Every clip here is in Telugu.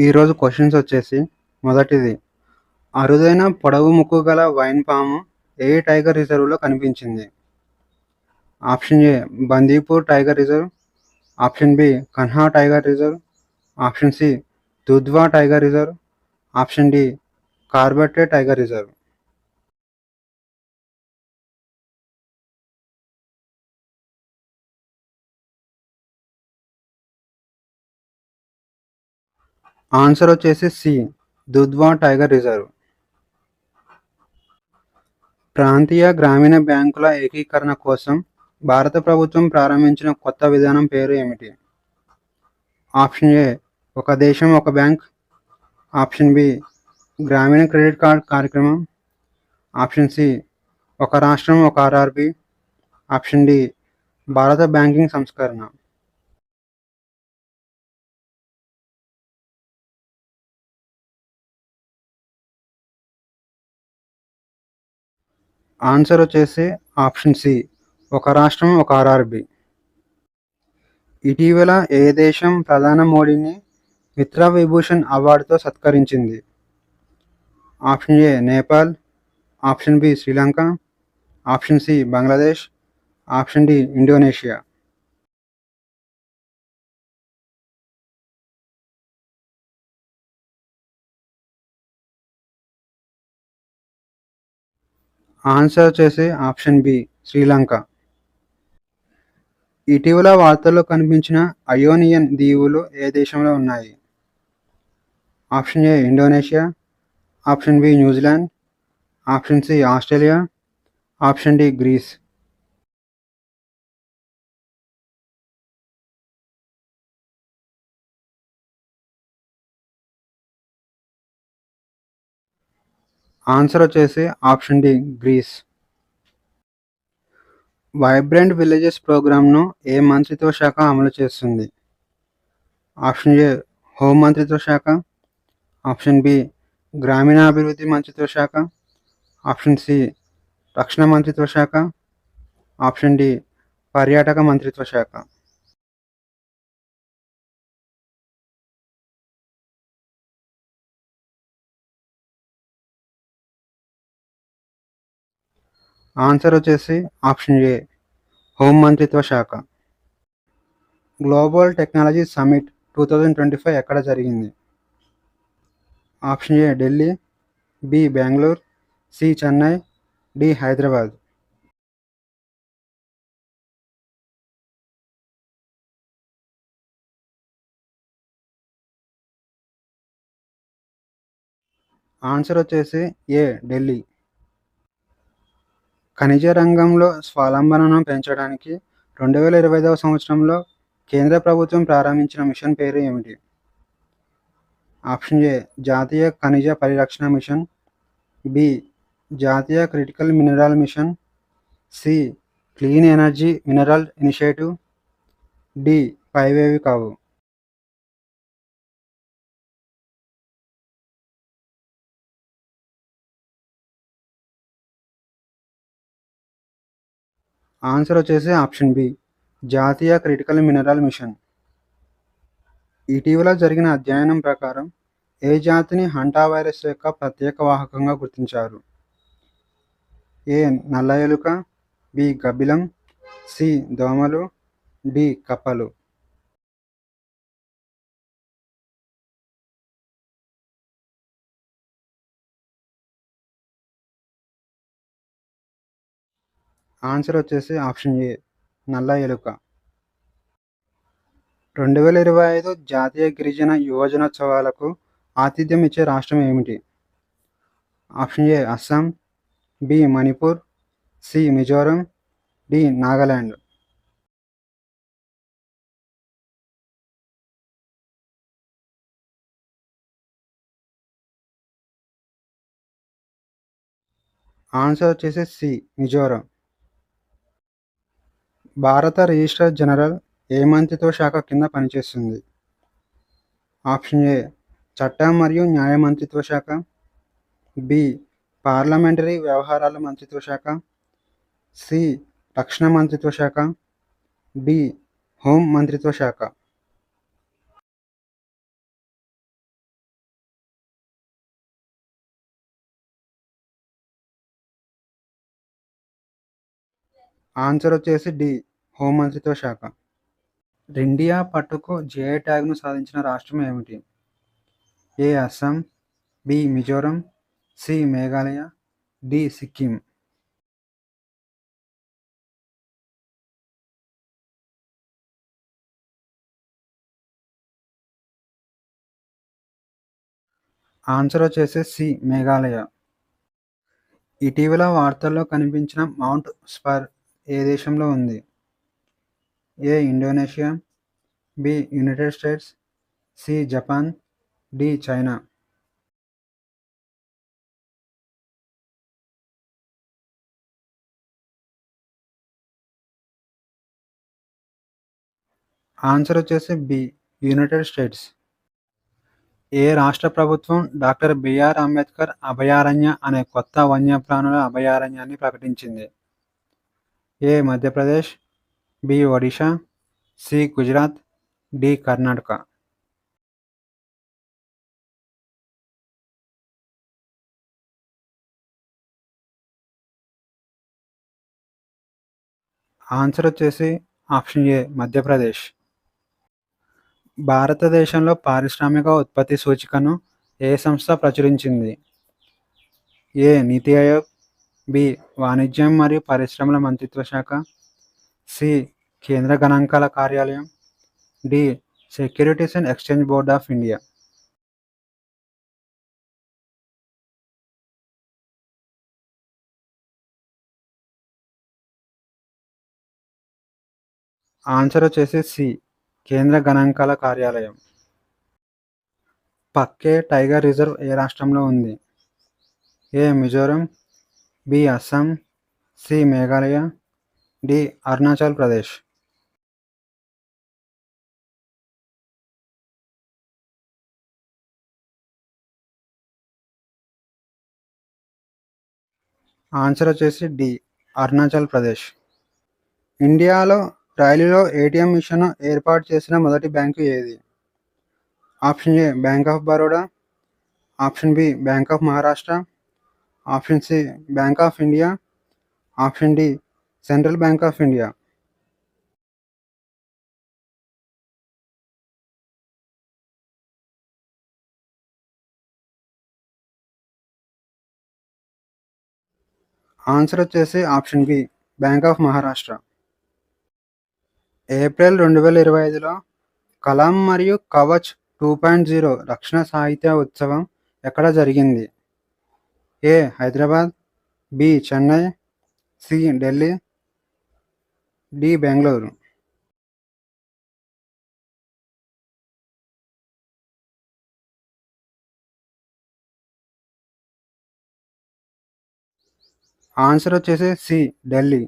ఈరోజు క్వశ్చన్స్ వచ్చేసి మొదటిది అరుదైన పొడవు ముక్కు గల వైన్ పాము ఏ టైగర్ రిజర్వ్లో కనిపించింది? Option A Bandipur tiger reserve, option B Kanha tiger reserve, option C Dudhwa tiger reserve, option D Corbett tiger reserve. Answer వచ్చేసి సి దుధ్వా టైగర్ రిజర్వ్. ప్రాంతీయ గ్రామీణ బ్యాంకుల ఏకీకరణ కోసం భారత ప్రభుత్వం ప్రారంభించిన కొత్త విధానం పేరు ఏమిటి? ఆప్షన్ ఏ ఒక దేశం ఒక బ్యాంక్, ఆప్షన్ బి గ్రామీణ క్రెడిట్ కార్డ్ కార్యక్రమం, ఆప్షన్ సి ఒక రాష్ట్రం ఒక ఆర్ఆర్బి, ఆప్షన్ డి భారత బ్యాంకింగ్ సంస్కరణ. ఆన్సర్ వచ్చేసి ఆప్షన్ సి ఒక రాష్ట్రం ఒక ఆర్ఆర్బి. ఇటీవల ఏ దేశం ప్రధాని మోడీని మిత్ర విభూషణ్ అవార్డుతో సత్కరించింది? Option A Nepal, option B Sri Lanka, option C Bangladesh, option D Indonesia. Answer వచ్చేసి ఆప్షన్ బి శ్రీలంక. ఇటీవల వార్తల్లో కనిపించిన అయోనియన్ దీవులు ఏ దేశంలో ఉన్నాయి? Option A Indonesia, option B New Zealand, option C Australia, option D Greece. Answer వచ్చేసి option D Greece. Vibrant villages ప్రోగ్రామ్ను ఏ మంత్రిత్వ శాఖ అమలు చేస్తుంది? ఆప్షన్ ఏ హోం మంత్రిత్వ శాఖ, ఆప్షన్ బి గ్రామీణాభివృద్ధి మంత్రిత్వ శాఖ, ఆప్షన్ సి రక్షణ మంత్రిత్వ శాఖ, ఆప్షన్ డి పర్యాటక మంత్రిత్వ శాఖ. ఆన్సర్ వచ్చేసి ఆప్షన్ ఏ హోం మంత్రిత్వ శాఖ. గ్లోబల్ టెక్నాలజీ సమ్మిట్ 2025 ఎక్కడ జరిగింది? Option A Delhi, B Bengaluru, C Chennai, D Hyderabad. Answer వచ్చేసి ఏ ఢిల్లీ. ఖనిజ రంగంలో స్వావలంబనను పెంచడానికి 2025వ సంవత్సరంలో కేంద్ర ప్రభుత్వం ప్రారంభించిన మిషన్ పేరు ఏమిటి? ఆప్షన్ ఏ జాతీయ ఖనిజ పరిరక్షణ మిషన్, బి జాతీయ critical mineral mission, C clean energy mineral initiative, D పైవేవి కావు. ఆన్సర్ వచ్చేసి ఆప్షన్ బి జాతీయ క్రిటికల్ మినరల్ మిషన్. ఇటీవల జరిగిన అధ్యయనం ప్రకారం ఏ జాతిని హంటా వైరస్ యొక్క ప్రత్యేక వాహకంగా గుర్తించారు? ఏ నల్ల ఎలుక, బి గబ్బిలం, సి దోమలు, డి కప్పలు. ఆన్సర్ వచ్చేసి ఆప్షన్ ఏ నల్ల ఎలుక. 2025 జాతీయ గిరిజన యువజనోత్సవాలకు ఆతిథ్యం ఇచ్చే రాష్ట్రం ఏమిటి? Option A Assam, B Manipur, C Mizoram, D Nagaland. Answer వచ్చేసి సి మిజోరం. భారత రిజిస్ట్రార్ జనరల్ ఏ మంత్రిత్వ శాఖ కింద పనిచేస్తుంది? ఆప్షన్ ఏ చట్టం మరియు న్యాయ మంత్రిత్వ శాఖ, బి పార్లమెంటరీ వ్యవహారాల మంత్రిత్వ శాఖ, సి రక్షణ మంత్రిత్వ శాఖ, డి హోం మంత్రిత్వ శాఖ. ఆన్సర్ వచ్చేసి డి హోంమంత్రిత్వ శాఖ. ఇండియా పట్టుకు జిఐ ట్యాగ్ను సాధించిన రాష్ట్రం ఏమిటి? A Assam, B Mizoram, C Meghalaya, D Sikkim. Answer వచ్చేసి సి మేఘాలయ. ఇటీవల వార్తల్లో కనిపించిన మౌంట్ స్పర్ ఏ దేశంలో ఉంది? A Indonesia, B United States, C Japan, D China. Answer వచ్చేసి బి యునైటెడ్ స్టేట్స్. ఏ రాష్ట్ర ప్రభుత్వం డాక్టర్ బిఆర్ అంబేద్కర్ అభయారణ్య అనే కొత్త వన్యప్రాణుల అభయారణ్యాన్ని ప్రకటించింది? A Madhya Pradesh, B Odisha, C Gujarat, D Karnataka. Answer వచ్చేసి ఆప్షన్ ఏ మధ్యప్రదేశ్. భారతదేశంలో పారిశ్రామిక ఉత్పత్తి సూచికను ఏ సంస్థ ప్రచురించింది? ఏ నీతి ఆయోగ్, బి వాణిజ్యం మరియు పరిశ్రమల మంత్రిత్వ శాఖ, సి కేంద్ర గణాంకాల కార్యాలయం, D securities and exchange board of India. Answer వచ్చేసి సి కేంద్ర గణాంకాల కార్యాలయం. పక్కే టైగర్ రిజర్వ్ ఏ రాష్ట్రంలో ఉంది? A Mizoram, B Assam, C Meghalaya, D Arunachal Pradesh. Answer వచ్చేసి డి అరుణాచల్ ప్రదేశ్. ఇండియాలో రైలులో ఏటీఎం మిషన్ను ఏర్పాటు చేసిన మొదటి బ్యాంకు ఏది? Option A bank of Baroda, option B bank of Maharashtra, option C bank of India, option D central bank of India. Answer వచ్చేసి option B bank of Maharashtra. April 2025లో కలాం మరియు కవచ్ 2.0 రక్షణ సాహిత్య ఉత్సవం ఎక్కడ జరిగింది? A Hyderabad, B Chennai, C Delhi, D Bengaluru. Answer వచ్చేసి సి ఢిల్లీ.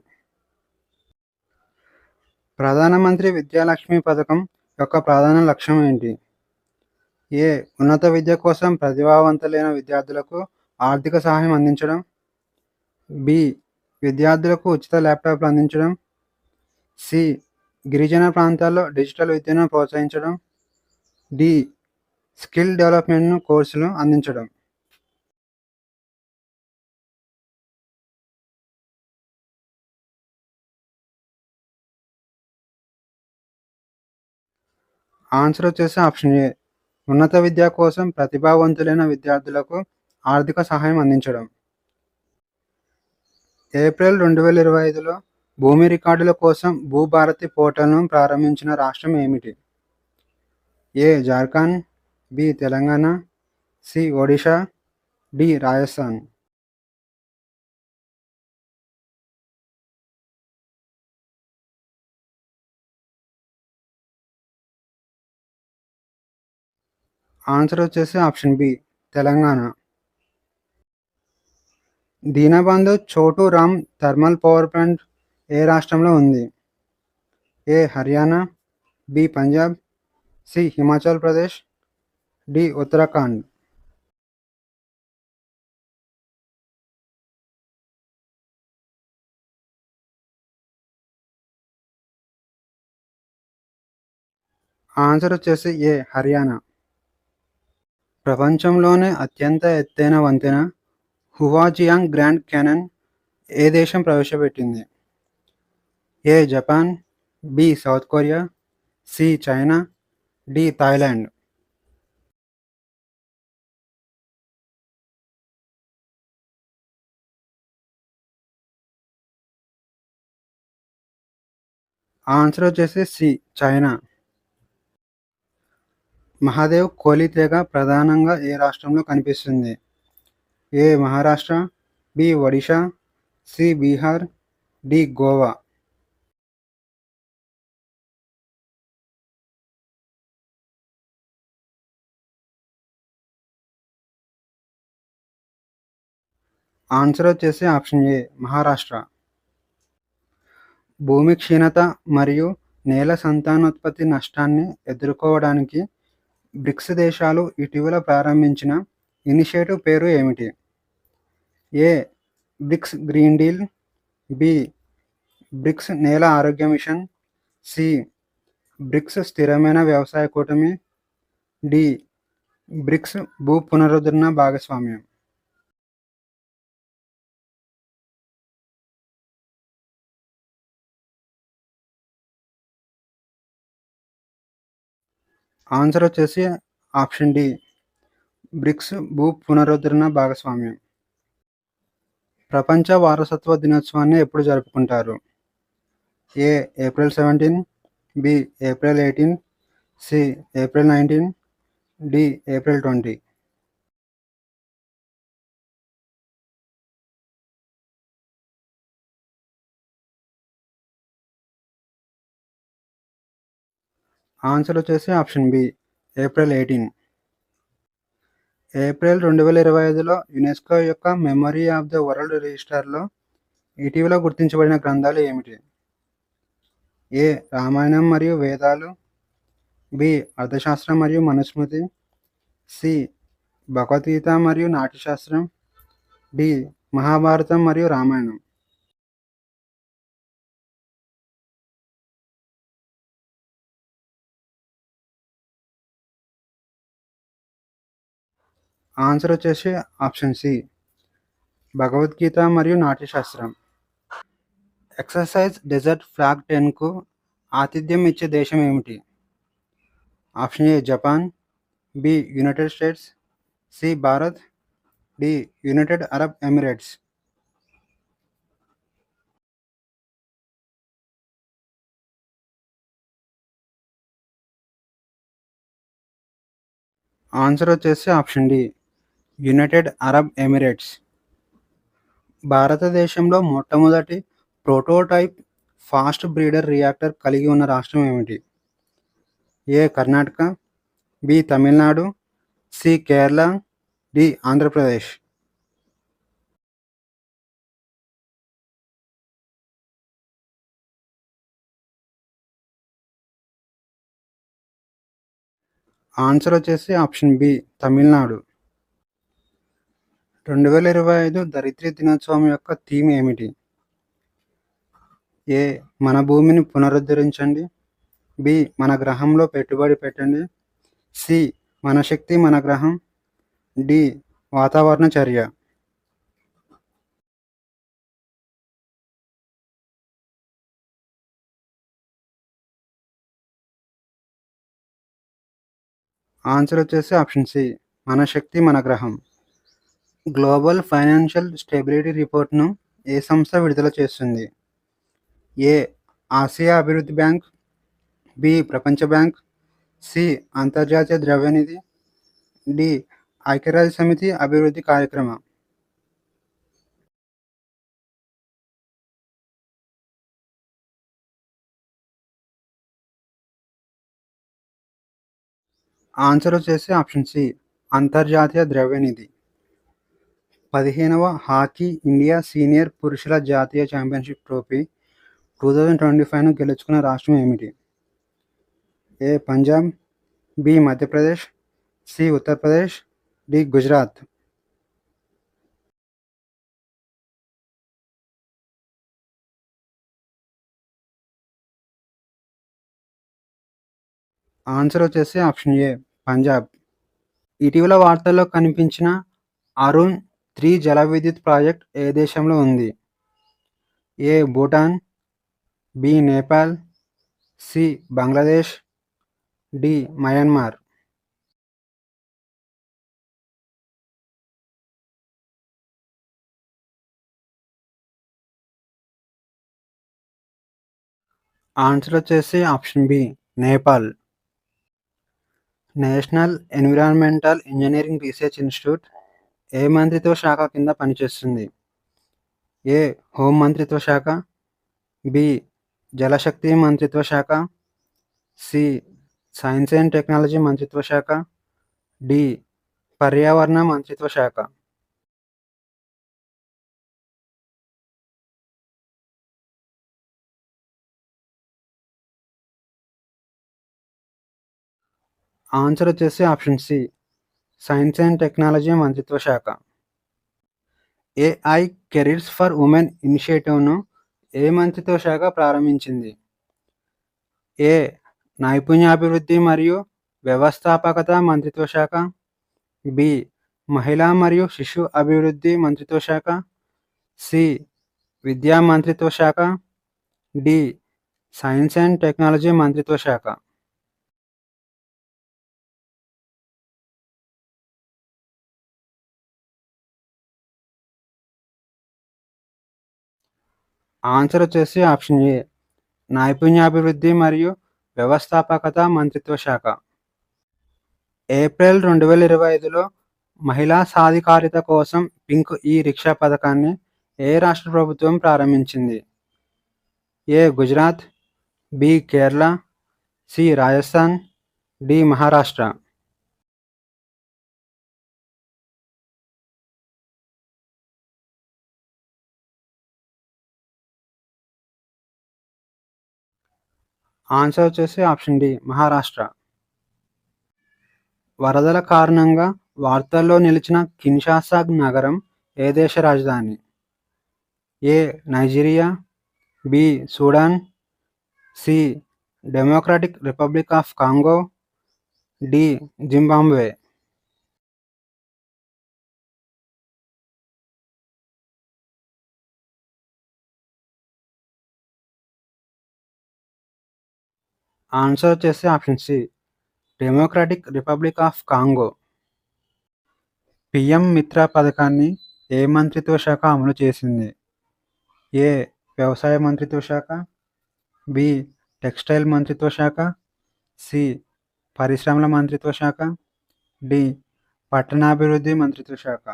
ప్రధానమంత్రి విద్యాలక్ష్మి పథకం యొక్క ప్రధాన లక్ష్యం ఏంటి? ఏ ఉన్నత విద్య కోసం ప్రతిభావంతులైన విద్యార్థులకు ఆర్థిక సహాయం అందించడం, బి విద్యార్థులకు ఉచిత ల్యాప్టాప్లు అందించడం, సి గిరిజన ప్రాంతాల్లో డిజిటల్ విద్యను ప్రోత్సహించడం, డి స్కిల్ డెవలప్మెంట్ కోర్సులు అందించడం. ఆన్సర్ వచ్చేసి ఆప్షన్ ఏ ఉన్నత విద్య కోసం ప్రతిభావంతులైన విద్యార్థులకు ఆర్థిక సహాయం అందించడం. ఏప్రిల్ 2025లో భూమి రికార్డుల కోసం భూభారతి పోర్టల్ను ప్రారంభించిన రాష్ట్రం ఏమిటి? A Jharkhand, B Telangana, C Odisha, D Rajasthan. Answer వచ్చేసి option B Telangana. Deenbandhu Chhotu Ram thermal power plant ఏ రాష్ట్రంలో ఉంది? A Haryana, B Punjab, C Himachal Pradesh, D Uttarakhand. Answer వచ్చేసి ఏ హర్యానా. ప్రపంచంలోనే అత్యంత ఎత్తైన వంతెన హువాజియాంగ్ గ్రాండ్ క్యానన్ ఏ దేశం ప్రవేశపెట్టింది? A Japan, B South Korea, C China, D Thailand. Answer వచ్చేసి సి చైనా. మహాదేవ్ కోలి తెగ ప్రధానంగా ఏ రాష్ట్రంలో కనిపిస్తుంది? A Maharashtra, B Odisha, C Bihar, D Goa. Answer వచ్చేసి ఆప్షన్ ఏ మహారాష్ట్ర. భూమి క్షీణత మరియు నేల సంతానోత్పత్తి నష్టాన్ని ఎదుర్కోవడానికి బ్రిక్స్ దేశాలు ఇటీవల ప్రారంభించిన ఇనిషియేటివ్ పేరు ఏమిటి? A BRICS green deal, B BRICS నేల ఆరోగ్య మిషన్, సి బ్రిక్స్ స్థిరమైన వ్యవసాయ కూటమి, డి బ్రిక్స్ భూ పునరుద్ధరణ భాగస్వామ్యం. ఆన్సర్ వచ్చేసి ఆప్షన్ డి బ్రిక్స్ భూ పునరుద్ధరణ భాగస్వామ్యం. ప్రపంచ వారసత్వ దినోత్సవాన్ని ఎప్పుడు జరుపుకుంటారు? A April 17, B April 18, C April 19, D April 20. Answer వచ్చేసి ఆప్షన్ బి ఏప్రిల్ 18. ఏప్రిల్ 2025లో యునెస్కో యొక్క మెమరీ ఆఫ్ ద వరల్డ్ రిజిస్టర్లో ఇటీవల గుర్తించబడిన గ్రంథాలు ఏమిటి? ఏ రామాయణం మరియు వేదాలు, బి అర్థశాస్త్రం మరియు మనుస్మృతి, సి భగవద్గీత మరియు నాట్యశాస్త్రం, డి మహాభారతం మరియు రామాయణం. ఆన్సర్ వచ్చేసి ఆప్షన్ సి భగవద్గీత మరియు నాట్యశాస్త్రం. ఎక్సర్సైజ్ డెజర్ట్ ఫ్లాగ్ 10కు ఆతిథ్యం ఇచ్చే దేశం ఏమిటి? Option A Japan, B United States, C Bharat, D United Arab Emirates. Answer వచ్చేసి option D United Arab Emirates. భారతదేశంలో మొట్టమొదటి ప్రోటోటైప్ ఫాస్ట్ బ్రీడర్ రియాక్టర్ కలిగి ఉన్న రాష్ట్రం ఏమిటి? A Karnataka, B Tamil Nadu, C Kerala, D Andhra Pradesh. Answer వచ్చేసి ఆప్షన్ బి తమిళనాడు. 2025 ధరిత్రీ దినోత్సవం యొక్క థీమ్ ఏమిటి? ఏ మన భూమిని పునరుద్ధరించండి, బి మన గ్రహంలో పెట్టుబడి పెట్టండి, సి మన శక్తి మన గ్రహం, డి వాతావరణ చర్య. ఆన్సర్ వచ్చేసి ఆప్షన్ సి మన శక్తి మన గ్రహం. గ్లోబల్ ఫైనాన్షియల్ స్టెబిలిటీ రిపోర్ట్ను ఏ సంస్థ విడుదల చేస్తుంది? ఏ ఆసియా అభివృద్ధి బ్యాంక్, బి ప్రపంచ బ్యాంక్, సి అంతర్జాతీయ ద్రవ్యనిధి, డి ఐక్యరాజ్య సమితి అభివృద్ధి కార్యక్రమం. ఆన్సర్ వచ్చేసి ఆప్షన్ సి అంతర్జాతీయ ద్రవ్యనిధి. 15వ హాకీ ఇండియా సీనియర్ పురుషుల జాతీయ ఛాంపియన్షిప్ ట్రోఫీ 2025ను గెలుచుకున్న రాష్ట్రం ఏమిటి? A Punjab, B Madhya Pradesh, C Uttar Pradesh, D Gujarat. Answer వచ్చేసి ఆప్షన్ ఏ పంజాబ్. ఇటీవల వార్తల్లో కనిపించిన అరుణ్ 3 జల విద్యుత్ ప్రాజెక్ట్ ఏ దేశంలో ఉంది? A Bhutan, B Nepal, C Bangladesh, D Myanmar. Answer వచ్చేసి option B Nepal. National environmental engineering research institute ఏ మంత్రిత్వ శాఖ కింద పనిచేస్తుంది? ఏ హోం మంత్రిత్వ శాఖ, బి జలశక్తి మంత్రిత్వ శాఖ, సి సైన్స్ అండ్ టెక్నాలజీ మంత్రిత్వ శాఖ, డి పర్యావరణ మంత్రిత్వ శాఖ. ఆన్సర్ వచ్చేసి option C science and technology మంత్రిత్వ శాఖ. ఏఐ కెరీర్స్ ఫర్ ఉమెన్ ఇనిషియేటివ్ను ఏ మంత్రిత్వ శాఖ ప్రారంభించింది? ఏ నైపుణ్యాభివృద్ధి మరియు వ్యవస్థాపకత మంత్రిత్వ శాఖ, బి మహిళా మరియు శిశు అభివృద్ధి మంత్రిత్వ శాఖ, సి విద్యా మంత్రిత్వ శాఖ, డి సైన్స్ అండ్ టెక్నాలజీ మంత్రిత్వ శాఖ. ఆన్సర్ వచ్చేసి ఆప్షన్ ఏ నైపుణ్యాభివృద్ధి మరియు వ్యవస్థాపకత మంత్రిత్వ శాఖ. ఏప్రిల్ 2025లో మహిళా సాధికారిత కోసం పింక్ ఈ రిక్షా పథకాన్ని ఏ రాష్ట్ర ప్రభుత్వం ప్రారంభించింది? A Gujarat, B Kerala, C Rajasthan, D Maharashtra. Answer వచ్చేసి ఆప్షన్ డి మహారాష్ట్ర. వరదల కారణంగా వార్తల్లో నిలిచిన కిన్షాసా నగరం ఏ దేశ రాజధాని? A Nigeria, B Sudan, C Democratic Republic of Congo, D Zimbabwe. Answer వచ్చేసి option C Democratic Republic of Congo. PM Mitra పథకాన్ని ఏ మంత్రిత్వ శాఖ అమలు చేసింది? ఏ వ్యవసాయ మంత్రిత్వ శాఖ, బి టెక్స్టైల్ మంత్రిత్వ శాఖ, సి పరిశ్రమల మంత్రిత్వ శాఖ, డి పట్టణాభివృద్ధి మంత్రిత్వ శాఖ.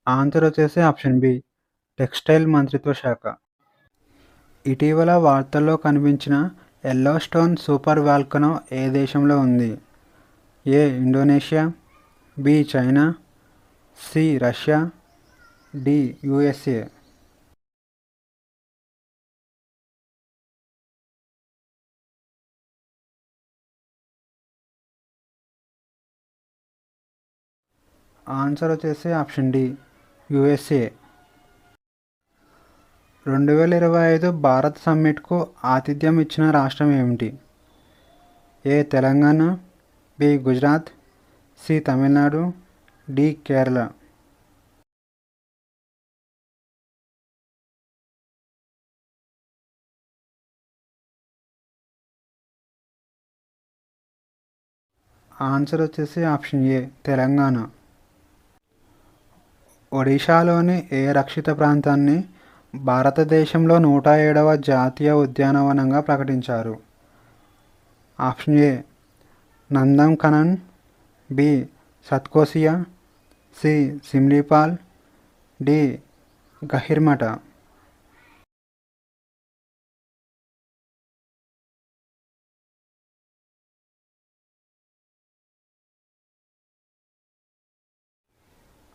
ఆన్సర్ వచ్చేసి ఆప్షన్ బి టెక్స్టైల్ మంత్రిత్వ శాఖ. ఇటీవల వార్తల్లో కనిపించిన ఎల్లోస్టోన్ సూపర్ వాల్కనో ఏ దేశంలో ఉంది? A Indonesia, B China, C Russia, D USA. Answer వచ్చేసి ఆప్షన్ డి యుఎస్ఏ. 2025 భారత్ సమ్మిట్కు ఆతిథ్యం ఇచ్చిన రాష్ట్రం ఏమిటి? A Telangana, B Gujarat, C Tamil Nadu, D Kerala. Answer వచ్చేసి ఆప్షన్ ఏ తెలంగాణ. ఒడిషాలోని ఏ రక్షిత ప్రాంతాన్ని భారతదేశంలో 107వ జాతీయ ఉద్యానవనంగా ప్రకటించారు? Option A Nandankanan, B Satkosia, C Simlipal, D Gahirmatha.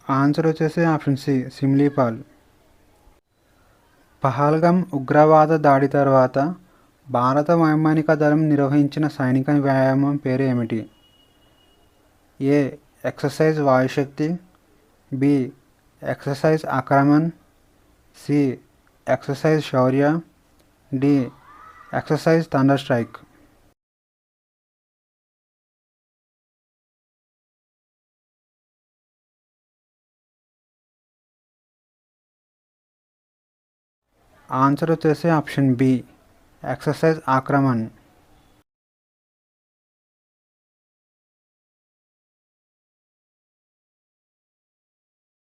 Answer వచ్చేసి ఆప్షన్ సి సిమ్లీపాల్. పహల్గామ్ ఉగ్రవాద దాడి తర్వాత భారత వైమానిక దళం నిర్వహించిన సైనిక వ్యాయామం పేరు ఏమిటి? A exercise Vayushakti, B exercise Aakraman, C exercise Shaurya, D exercise thunder strike. Answer వచ్చేసి ఆప్షన్ బి, ఎక్సర్సైజ్ ఆక్రమణ్.